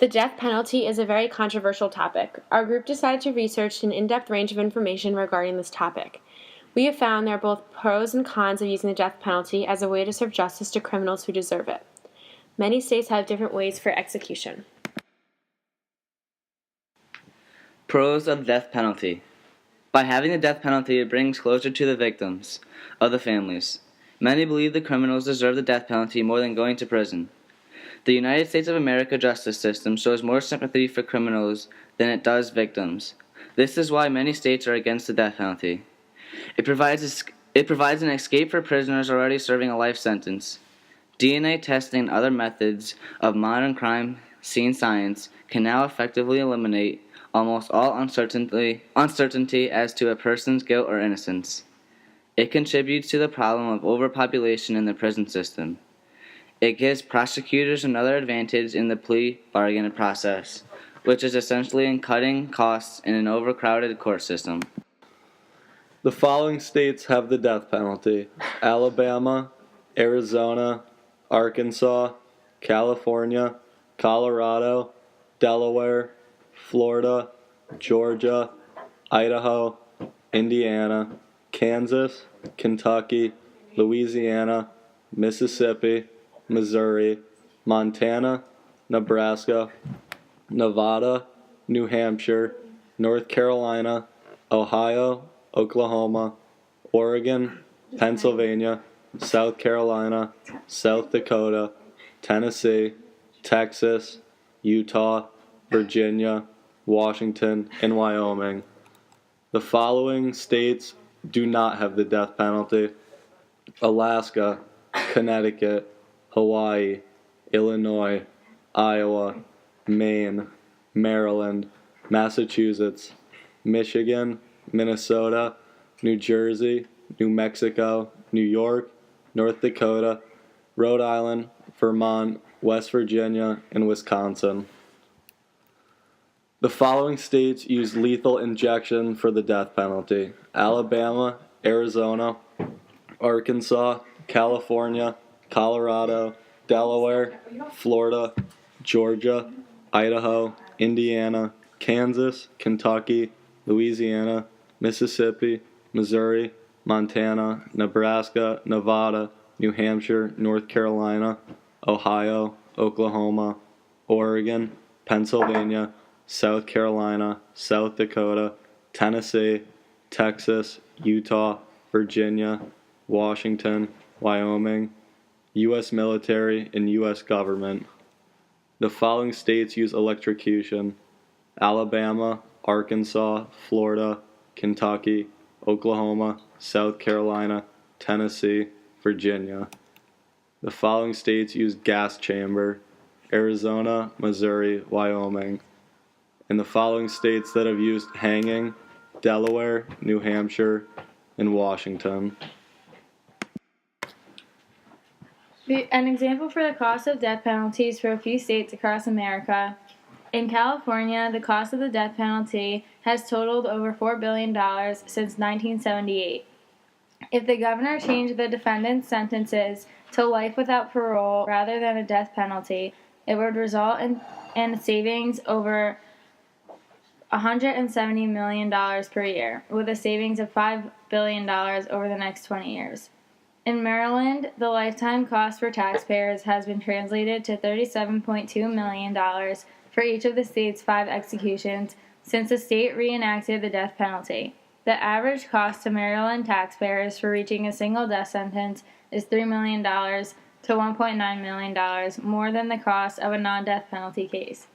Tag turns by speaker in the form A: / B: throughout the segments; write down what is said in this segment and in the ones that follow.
A: The death penalty is a very controversial topic. Our group decided to research an in-depth range of information regarding this topic. We have found there are both pros and cons of using the death penalty as a way to serve justice to criminals who deserve it. Many states have different ways for execution.
B: Pros of the death penalty. By having the death penalty, it brings closure to the victims of the families. Many believe the criminals deserve the death penalty more than going to prison. The United States of America justice system shows more sympathy for criminals than it does victims. This is why many states are against the death penalty. It provides an escape for prisoners already serving a life sentence. DNA testing and other methods of modern crime scene science can now effectively eliminate almost all uncertainty as to a person's guilt or innocence. It contributes to the problem of overpopulation in the prison system. It gives prosecutors another advantage in the plea bargain process, which is essentially in cutting costs in an overcrowded court system.
C: The following states have the death penalty: Alabama, Arizona, Arkansas, California, Colorado, Delaware, Florida, Georgia, Idaho, Indiana, Kansas, Kentucky, Louisiana, Mississippi, Missouri, Montana, Nebraska, Nevada, New Hampshire, North Carolina, Ohio, Oklahoma, Oregon, Pennsylvania, South Carolina, South Dakota, Tennessee, Texas, Utah, Virginia, Washington, and Wyoming. The following states do not have the death penalty: Alaska, Connecticut, Hawaii, Illinois, Iowa, Maine, Maryland, Massachusetts, Michigan, Minnesota, New Jersey, New Mexico, New York, North Dakota, Rhode Island, Vermont, West Virginia, and Wisconsin. The following states use lethal injection for the death penalty: Alabama, Arizona, Arkansas, California, Colorado, Delaware, Florida, Georgia, Idaho, Indiana, Kansas, Kentucky, Louisiana, Mississippi, Missouri, Montana, Nebraska, Nevada, New Hampshire, North Carolina, Ohio, Oklahoma, Oregon, Pennsylvania, South Carolina, South Dakota, Tennessee, Texas, Utah, Virginia, Washington, Wyoming, U.S. military, and U.S. government. The following states use electrocution: Alabama, Arkansas, Florida, Kentucky, Oklahoma, South Carolina, Tennessee, Virginia. The following states use gas chamber: Arizona, Missouri, Wyoming. And the following states that have used hanging: Delaware, New Hampshire, and Washington.
D: An example for the cost of death penalties for a few states across America. In California, the cost of the death penalty has totaled over $4 billion since 1978. If the governor changed the defendant's sentences to life without parole rather than a death penalty, it would result in savings over $170 million per year, with a savings of $5 billion over the next 20 years. In Maryland, the lifetime cost for taxpayers has been translated to $37.2 million for each of the state's 5 executions since the state reenacted the death penalty. The average cost to Maryland taxpayers for reaching a single death sentence is $3 million to $1.9 million more than the cost of a non-death penalty case.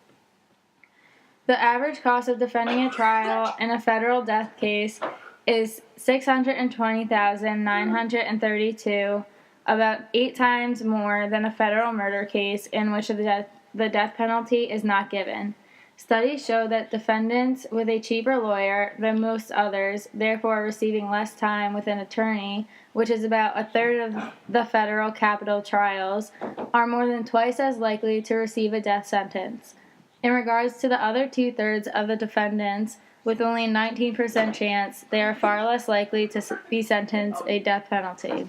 D: The average cost of defending a trial in a federal death case is $620,932, about 8 times more than a federal murder case in which the death penalty is not given. Studies show that defendants with a cheaper lawyer than most others, therefore receiving less time with an attorney, which is about a third of the federal capital trials, are more than twice as likely to receive a death sentence. In regards to the other 2/3 of the defendants, with only a 19% chance, they are far less likely to be sentenced a death penalty.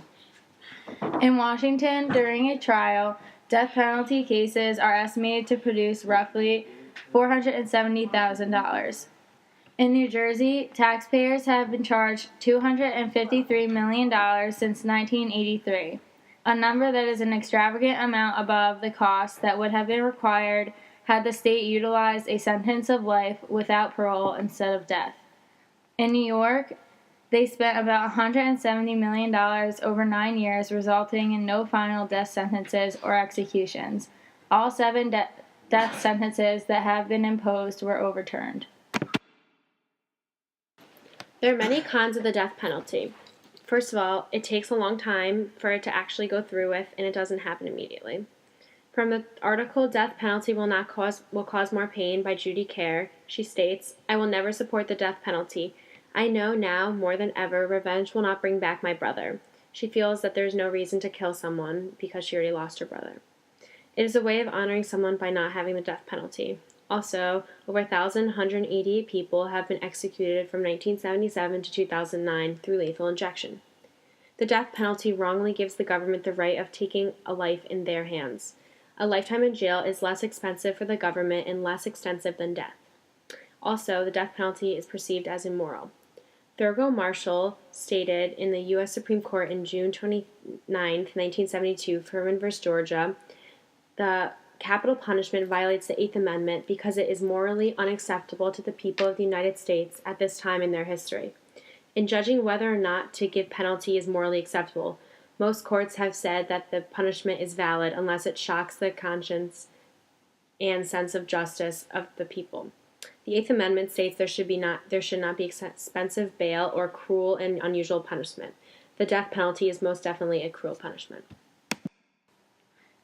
D: In Washington, during a trial, Death penalty cases are estimated to produce roughly $470,000. In New Jersey, taxpayers have been charged $253 million since 1983, a number that is an extravagant amount above the cost that would have been required had the state utilized a sentence of life without parole instead of death. In New York, they spent about $170 million over 9 years, resulting in no final death sentences or executions. All 7 death sentences that have been imposed were overturned.
A: There are many cons of the death penalty. First of all, it takes a long time for it to actually go through with, and it doesn't happen immediately. From the article "Death Penalty will cause more pain" by Judy Kerr, she states, "I will never support the death penalty. I know now, more than ever, revenge will not bring back my brother." She feels that there is no reason to kill someone because she already lost her brother. It is a way of honoring someone by not having the death penalty. Also, over 1,188 people have been executed from 1977 to 2009 through lethal injection. The death penalty wrongly gives the government the right of taking a life in their hands. A lifetime in jail is less expensive for the government and less extensive than death. Also, the death penalty is perceived as immoral. Thurgood Marshall stated in the U.S. Supreme Court in June 29, 1972, Furman v. Georgia, the capital punishment violates the Eighth Amendment because it is morally unacceptable to the people of the United States at this time in their history. In judging whether or not to give penalty is morally acceptable, most courts have said that the punishment is valid unless it shocks the conscience and sense of justice of the people. The Eighth Amendment states there should not be expensive bail or cruel and unusual punishment. The death penalty is most definitely a cruel punishment.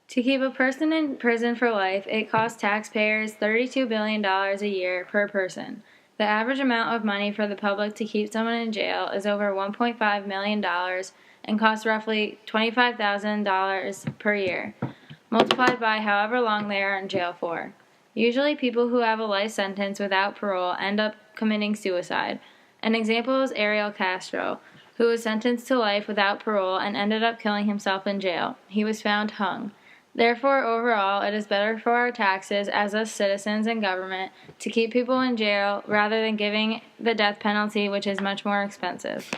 D: To keep a person in prison for life, it costs taxpayers $32 billion a year per person. The average amount of money for the public to keep someone in jail is over $1.5 million and costs roughly $25,000 per year, multiplied by however long they are in jail for. Usually people who have a life sentence without parole end up committing suicide. An example is Ariel Castro, who was sentenced to life without parole and ended up killing himself in jail. He was found hung. Therefore, overall, it is better for our taxes as us citizens and government to keep people in jail rather than giving the death penalty, which is much more expensive.